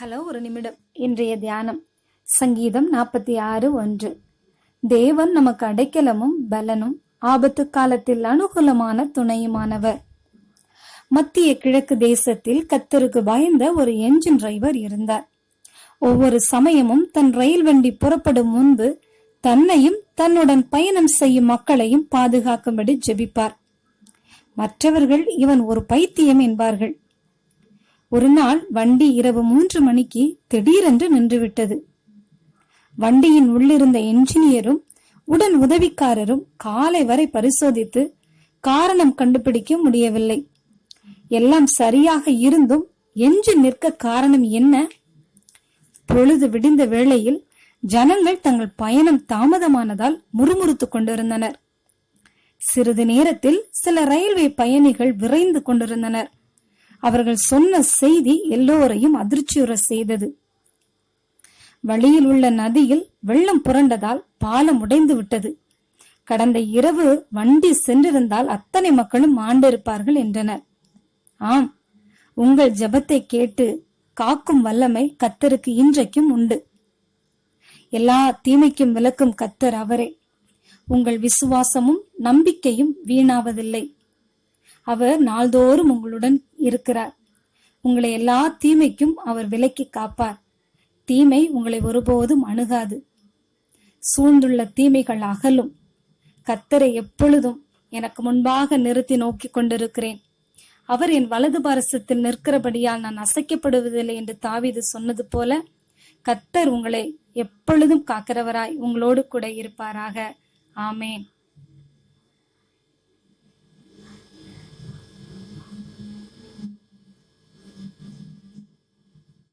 Hello, ஒரு நிமிடம். இன்றைய தியானம் சங்கீதம் 46:1. தேவன் நமக்கு அடைக்கலமும் பலனும் ஆபத்து காலத்தில் அனுகூலமான துணையுமானவர். மத்திய கிழக்கு தேசத்தில் கர்த்தருக்கு பயந்த ஒரு என்ஜின் டிரைவர் இருந்தார். ஒவ்வொரு சமயமும் தன் ரயில் வண்டி புறப்படும் முன்பு தன்னையும் தன்னுடன் பயணம் செய்யும் மக்களையும் பாதுகாக்கும்படி ஜெபிப்பார். மற்றவர்கள் இவன் ஒரு பைத்தியம் என்பார்கள். ஒரு நாள் வண்டி இரவு 3 மணிக்கு திடீரென்று நின்றுவிட்டது. வண்டியின் உள்ளிருந்த என்ஜினியரும் உடன் உதவிக்காரரும் காலை வரை பரிசோதித்து காரணம் கண்டுபிடிக்க முடியவில்லை. எல்லாம் சரியாக இருந்தும் என்ஜின் நிற்க காரணம் என்ன? பொழுது விடிந்த வேளையில் ஜனங்கள் தங்கள் பயணம் தாமதமானதால் முறுமுறுத்துக் கொண்டிருந்தனர். சிறிது நேரத்தில் சில ரயில்வே பயணிகள் விரைந்து கொண்டிருந்தனர். அவர்கள் சொன்ன செய்தி எல்லோரையும் அதிர்ச்சியுற செய்தது. வழியில் உள்ள நதியில் வெள்ளம் புரண்டதால் பாலம் உடைந்து விட்டது. கடந்த இரவு வண்டி சென்றிருந்தால் அத்தனை மக்களும் மாண்டிருப்பார்கள் என்றனர். ஆம், உங்கள் ஜெபத்தை கேட்டு காக்கும் வல்லமை கர்த்தருக்கு இன்றைக்கும் உண்டு. எல்லா தீமைக்கும் விலக்கும் கர்த்தர் அவரே. உங்கள் விசுவாசமும் நம்பிக்கையும் வீணாவதில்லை. அவர் நாள்தோறும் உங்களுடன் இருக்கிறார். உங்களை எல்லா தீமைக்கும் அவர் விலக்கி காப்பார். தீமை உங்களை ஒருபோதும் அணுகாது. சூழ்ந்துள்ள தீமைகள் அகலும். கர்த்தரை எப்பொழுதும் எனக்கு முன்பாக நிறுத்தி நோக்கி கொண்டிருக்கிறேன். அவர் என் வலது பாரசத்தில் நிற்கிறபடியால் நான் அசைக்கப்படுவதில்லை என்று தாவீது சொன்னது போல கர்த்தர் உங்களை எப்பொழுதும் காக்கிறவராய் உங்களோடு கூட இருப்பாராக. ஆமேன்.